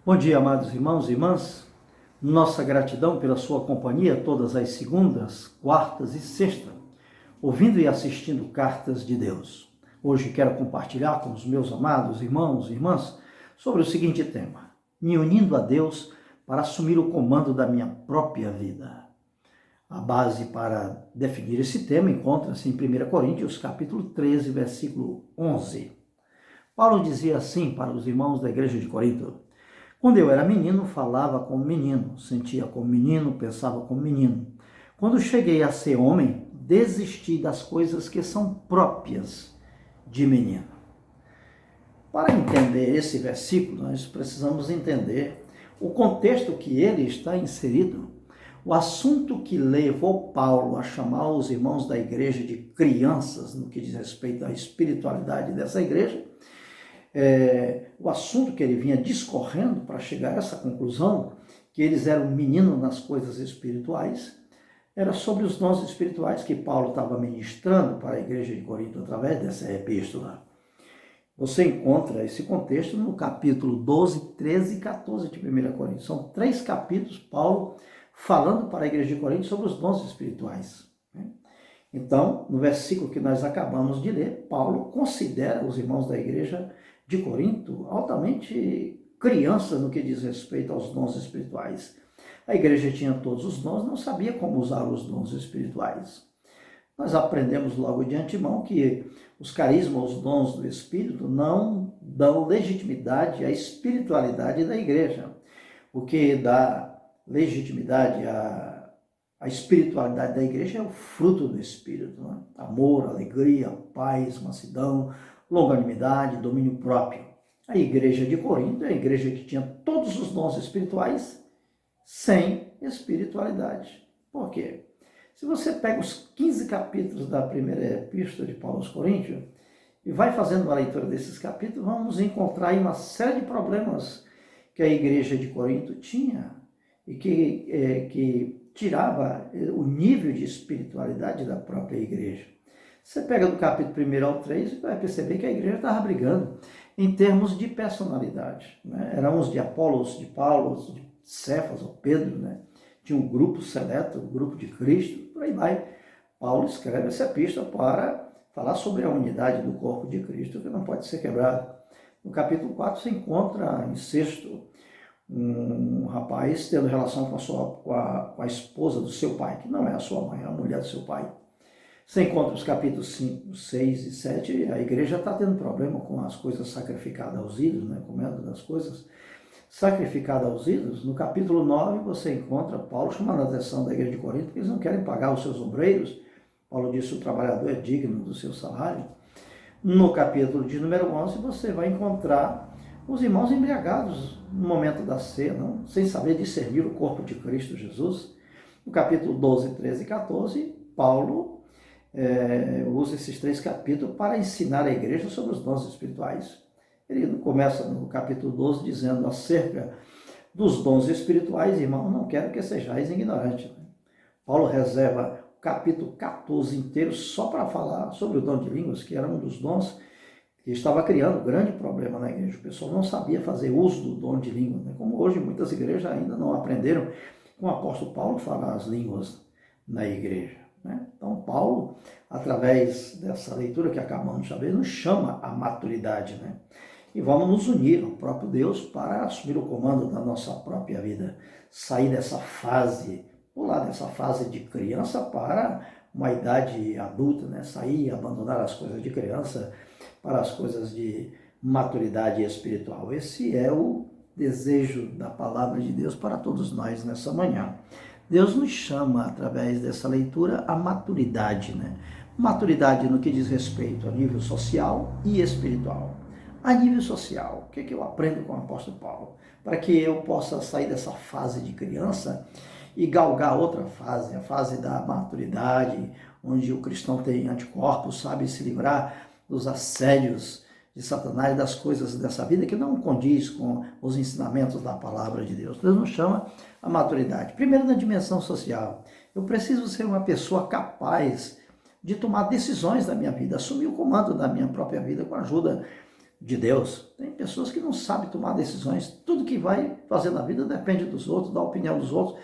Bom dia, amados irmãos e irmãs. Nossa gratidão pela sua companhia todas as segundas, quartas e sextas, ouvindo e assistindo Cartas de Deus. Hoje quero compartilhar com os meus amados irmãos e irmãs sobre o seguinte tema: me unindo a Deus para assumir o comando da minha própria vida. A base para definir esse tema encontra-se em 1 Coríntios, capítulo 13, versículo 11. Paulo dizia assim para os irmãos da igreja de Corinto: quando eu era menino, falava como menino, sentia como menino, pensava como menino. Quando cheguei a ser homem, desisti das coisas que são próprias de menino. Para entender esse versículo, nós precisamos entender o contexto que ele está inserido. O assunto que levou Paulo a chamar os irmãos da igreja de crianças, no que diz respeito à espiritualidade dessa igreja, o assunto que ele vinha discorrendo para chegar a essa conclusão, que eles eram meninos nas coisas espirituais, era sobre os dons espirituais que Paulo estava ministrando para a igreja de Corinto através dessa epístola. Você encontra esse contexto no capítulo 12, 13 e 14 de 1 Coríntios. São 3 capítulos, Paulo falando para a igreja de Corinto sobre os dons espirituais. Então, no versículo que nós acabamos de ler, Paulo considera os irmãos da igreja de Corinto altamente crianças no que diz respeito aos dons espirituais. A igreja tinha todos os dons, não sabia como usar os dons espirituais. Nós aprendemos logo de antemão que os carismas, os dons do Espírito, não dão legitimidade à espiritualidade da igreja. O que dá legitimidade à espiritualidade da igreja é o fruto do Espírito, né? Amor, alegria, paz, mansidão, longanimidade, domínio próprio. A igreja de Corinto é a igreja que tinha todos os dons espirituais sem espiritualidade. Por quê? Se você pega os 15 capítulos da primeira epístola de Paulo aos Coríntios e vai fazendo uma leitura desses capítulos, vamos encontrar aí uma série de problemas que a igreja de Corinto tinha e que tirava o nível de espiritualidade da própria igreja. Você pega do capítulo 1 ao 3 e vai perceber que a igreja estava brigando em termos de personalidade, né? Eram uns de Apolos, de Paulo, de Cefas ou Pedro, né? Tinha um grupo seleto, um grupo de Cristo, por aí vai. Paulo escreve essa epístola para falar sobre a unidade do corpo de Cristo, que não pode ser quebrada. No capítulo 4 você encontra incesto, um rapaz tendo relação com a esposa do seu pai, que não é a sua mãe, é a mulher do seu pai. Você encontra os capítulos 5, 6 e 7, a igreja está tendo problema com as coisas sacrificadas aos ídolos, né? Comendo das coisas sacrificadas aos ídolos. No capítulo 9 você encontra Paulo chamando a atenção da igreja de Corinto, que eles não querem pagar os seus obreiros. Paulo disse que o trabalhador é digno do seu salário. No capítulo de número 11 você vai encontrar os irmãos embriagados no momento da ceia, não? Sem saber discernir o corpo de Cristo Jesus. No capítulo 12, 13 e 14, Paulo usa esses 3 capítulos para ensinar a igreja sobre os dons espirituais. Ele começa no capítulo 12 dizendo acerca dos dons espirituais: irmãos, não quero que sejais ignorantes. Paulo reserva o capítulo 14 inteiro só para falar sobre o dom de línguas, que era um dos dons que estava criando um grande problema na igreja. O pessoal não sabia fazer uso do dom de língua, né? Como hoje muitas igrejas ainda não aprenderam com o apóstolo Paulo falar as línguas na igreja, né? Então Paulo, através dessa leitura que acabamos de saber, nos chama à maturidade, né? E vamos nos unir ao próprio Deus para assumir o comando da nossa própria vida, sair dessa fase, pular dessa fase de criança para uma idade adulta, né? Sair e abandonar as coisas de criança para as coisas de maturidade espiritual. Esse é o desejo da palavra de Deus para todos nós nessa manhã. Deus nos chama, através dessa leitura, à maturidade, né? Maturidade no que diz respeito a nível social e espiritual. A nível social, o que eu aprendo com o apóstolo Paulo? Para que eu possa sair dessa fase de criança e galgar outra fase, a fase da maturidade, onde o cristão tem anticorpos, sabe se livrar dos assédios de Satanás, das coisas dessa vida que não condiz com os ensinamentos da palavra de Deus. Deus nos chama à maturidade. Primeiro, na dimensão social. Eu preciso ser uma pessoa capaz de tomar decisões da minha vida, assumir o comando da minha própria vida com a ajuda de Deus. Tem pessoas que não sabem tomar decisões, tudo que vai fazer na vida depende dos outros, da opinião dos outros.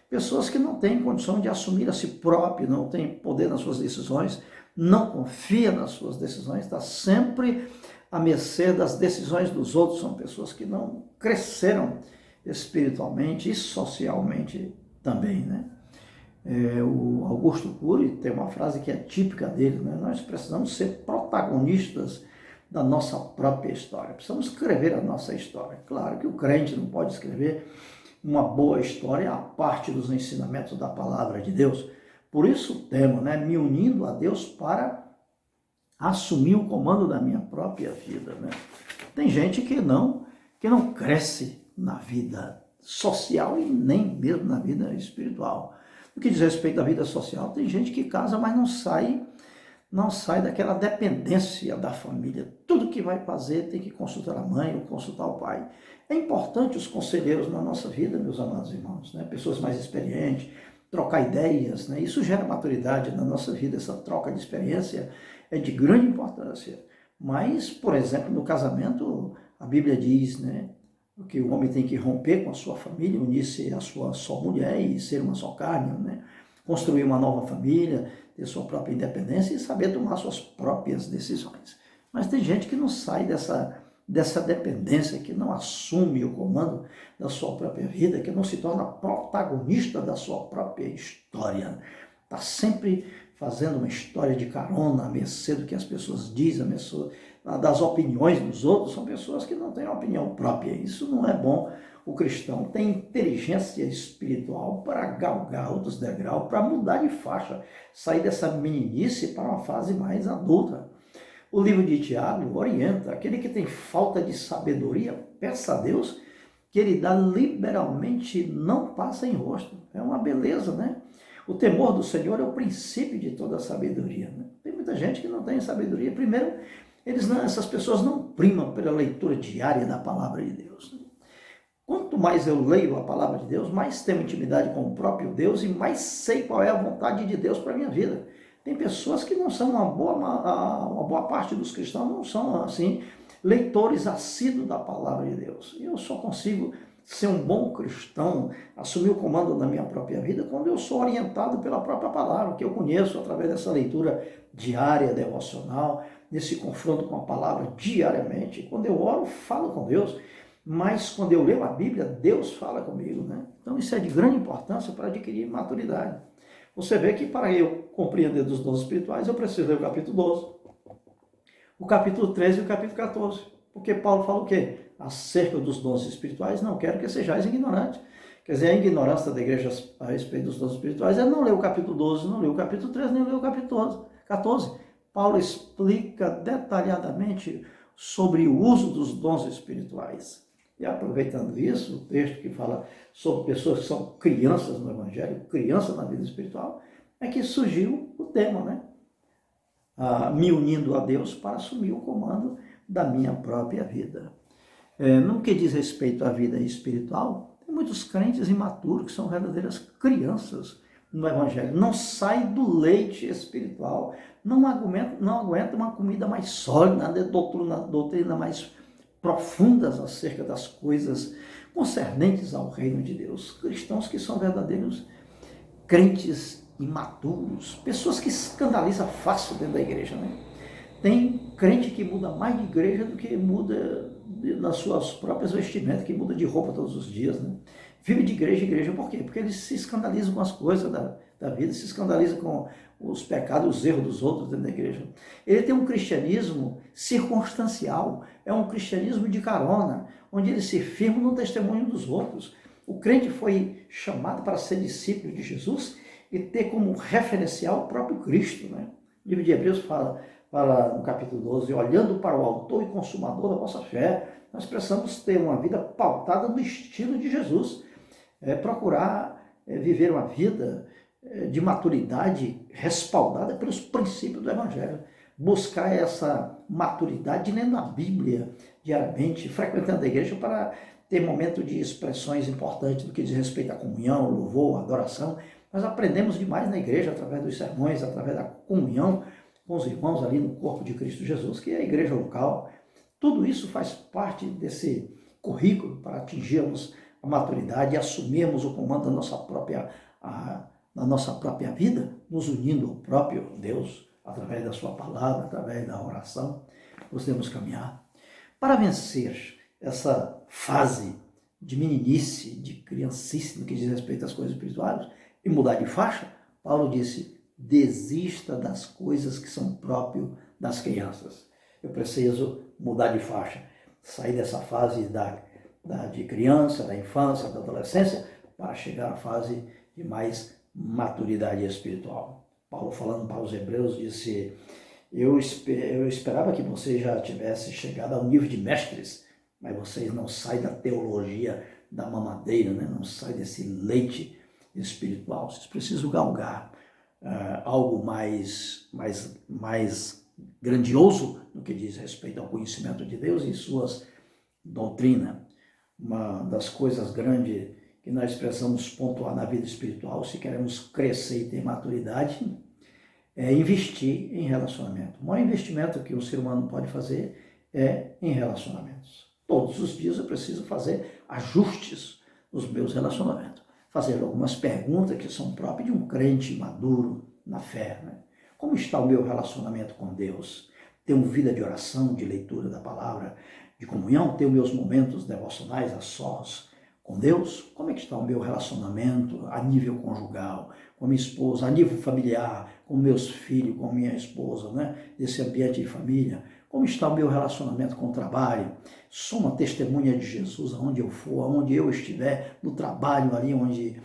Pessoas que não têm condição de assumir a si próprio, não têm poder nas suas decisões, não confia nas suas decisões, está sempre à mercê das decisões dos outros. São pessoas que não cresceram espiritualmente e socialmente também, né? O Augusto Cury tem uma frase que é típica dele, né? Nós precisamos ser protagonistas da nossa própria história, precisamos escrever a nossa história. Claro que o crente não pode escrever uma boa história à parte dos ensinamentos da palavra de Deus. Por isso temo, né, me unindo a Deus para assumir o comando da minha própria vida, né? Tem gente que não cresce na vida social e nem mesmo na vida espiritual. No que diz respeito à vida social, tem gente que casa, mas não sai daquela dependência da família. Tudo que vai fazer tem que consultar a mãe ou consultar o pai. É importante os conselheiros na nossa vida, meus amados irmãos, né? Pessoas mais experientes, trocar ideias, né? Isso gera maturidade na nossa vida, essa troca de experiência é de grande importância. Mas, por exemplo, no casamento, a Bíblia diz, né, que o homem tem que romper com a sua família, unir-se à sua só mulher e ser uma só carne, né? Construir uma nova família, ter sua própria independência e saber tomar suas próprias decisões. Mas tem gente que não sai dessa dependência, que não assume o comando da sua própria vida, que não se torna protagonista da sua própria história. Está sempre fazendo uma história de carona, à mercê do que as pessoas dizem, das opiniões dos outros. São pessoas que não têm opinião própria. Isso não é bom. O cristão tem inteligência espiritual para galgar outros degraus, para mudar de faixa, sair dessa meninice para uma fase mais adulta. O livro de Tiago orienta: aquele que tem falta de sabedoria, peça a Deus, que ele dá liberalmente, não passa em rosto. É uma beleza, né? O temor do Senhor é o princípio de toda a sabedoria, né? Tem muita gente que não tem sabedoria. Primeiro, essas pessoas não primam pela leitura diária da palavra de Deus. Quanto mais eu leio a palavra de Deus, mais tenho intimidade com o próprio Deus e mais sei qual é a vontade de Deus para a minha vida. Tem pessoas que não são, uma boa parte dos cristãos não são assim, leitores assíduos da palavra de Deus. Eu só consigo ser um bom cristão, assumir o comando da minha própria vida, quando eu sou orientado pela própria palavra, que eu conheço através dessa leitura diária, devocional, nesse confronto com a palavra diariamente. Quando eu oro, falo com Deus, mas quando eu leio a Bíblia, Deus fala comigo, né? Então isso é de grande importância para adquirir maturidade. Você vê que para eu compreender dos dons espirituais, eu preciso ler o capítulo 12, o capítulo 13 e o capítulo 14. Porque Paulo fala o quê? Acerca dos dons espirituais, não quero que sejais ignorantes. Quer dizer, a ignorância da igreja a respeito dos dons espirituais é não ler o capítulo 12, não ler o capítulo 13, nem ler o capítulo 14. Paulo explica detalhadamente sobre o uso dos dons espirituais. E aproveitando isso, o texto que fala sobre pessoas que são crianças no Evangelho, crianças na vida espiritual, é que surgiu o tema, né? Me unindo a Deus para assumir o comando da minha própria vida. No que diz respeito à vida espiritual, tem muitos crentes imaturos que são verdadeiras crianças no Evangelho. Não sai do leite espiritual, não aguenta uma comida mais sólida, doutrina mais profundas acerca das coisas concernentes ao reino de Deus. Cristãos que são verdadeiros crentes imaturos, pessoas que escandalizam fácil dentro da igreja, né? Tem crente que muda mais de igreja do que muda nas suas próprias vestimentas, que muda de roupa todos os dias, né? Vive de igreja em igreja, por quê? Porque eles se escandalizam com as coisas da vida, se escandalizam com os pecados, os erros dos outros dentro da igreja. Ele tem um cristianismo circunstancial, é um cristianismo de carona, onde ele se firma no testemunho dos outros. O crente foi chamado para ser discípulo de Jesus e ter como referencial o próprio Cristo, né? O livro de Hebreus fala no capítulo 12, olhando para o autor e consumador da vossa fé, nós precisamos ter uma vida pautada no estilo de Jesus, procurar viver uma vida de maturidade respaldada pelos princípios do Evangelho, buscar essa maturidade lendo a Bíblia diariamente, frequentando a igreja para ter momento de expressões importantes do que diz respeito à comunhão, louvor, adoração. Nós aprendemos demais na igreja, através dos sermões, através da comunhão com os irmãos ali no corpo de Cristo Jesus, que é a igreja local. Tudo isso faz parte desse currículo para atingirmos a maturidade e assumirmos o comando da nossa própria vida, nos unindo ao próprio Deus, através da sua palavra, através da oração. Nós devemos caminhar. Para vencer essa fase de meninice, de criancice, no que diz respeito às coisas espirituais, e mudar de faixa, Paulo disse: desista das coisas que são próprias das crianças. Eu preciso mudar de faixa, sair dessa fase de criança, da infância, da adolescência, para chegar à fase de mais maturidade espiritual. Paulo, falando para os hebreus, disse: eu esperava que vocês já tivessem chegado ao nível de mestres, mas vocês não saem da teologia da mamadeira, né? Não saem desse leite espiritual. Vocês precisam galgar algo mais grandioso no que diz respeito ao conhecimento de Deus e suas doutrinas. Uma das coisas grandes que nós precisamos pontuar na vida espiritual, se queremos crescer e ter maturidade, é investir em relacionamento. O maior investimento que o ser humano pode fazer é em relacionamentos. Todos os dias eu preciso fazer ajustes nos meus relacionamentos, fazer algumas perguntas que são próprias de um crente maduro na fé, né? Como está o meu relacionamento com Deus? Tenho vida de oração, de leitura da palavra, de comunhão? Tenho meus momentos devocionais a sós com Deus? Como é que está o meu relacionamento a nível conjugal, com a minha esposa, a nível familiar, com meus filhos, com minha esposa, né? Desse ambiente de família? Como está o meu relacionamento com o trabalho? Sou uma testemunha de Jesus aonde eu for, aonde eu estiver, no trabalho ali onde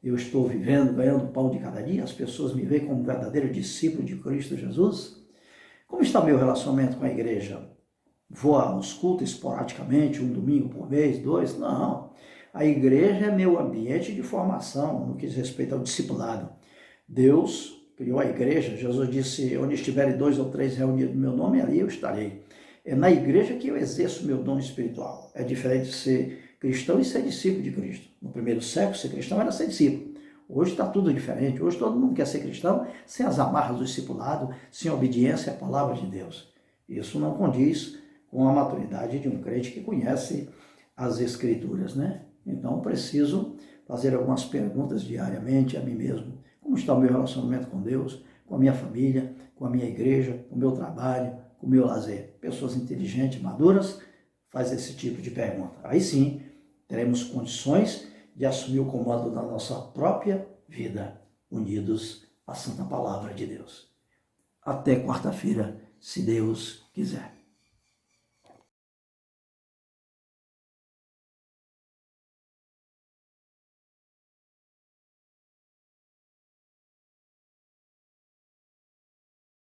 eu estou vivendo, ganhando o pão de cada dia, as pessoas me veem como um verdadeiro discípulo de Cristo Jesus? Como está o meu relacionamento com a igreja? Vou aos cultos esporadicamente, um domingo por mês, 2? Não. A igreja é meu ambiente de formação, no que diz respeito ao discipulado. Deus criou a igreja, Jesus disse: onde estiverem 2 ou 3 reunidos no meu nome, ali eu estarei. É na igreja que eu exerço o meu dom espiritual. É diferente de ser cristão e ser discípulo de Cristo. No primeiro século, ser cristão era ser discípulo. Hoje está tudo diferente. Hoje todo mundo quer ser cristão sem as amarras do discipulado, sem a obediência à palavra de Deus. Isso não condiz com a maturidade de um crente que conhece as Escrituras, né? Então, preciso fazer algumas perguntas diariamente a mim mesmo. Como está o meu relacionamento com Deus, com a minha família, com a minha igreja, com o meu trabalho, com o meu lazer? Pessoas inteligentes, maduras, fazem esse tipo de pergunta. Aí sim, teremos condições de assumir o comando da nossa própria vida, unidos à Santa Palavra de Deus. Até quarta-feira, se Deus quiser.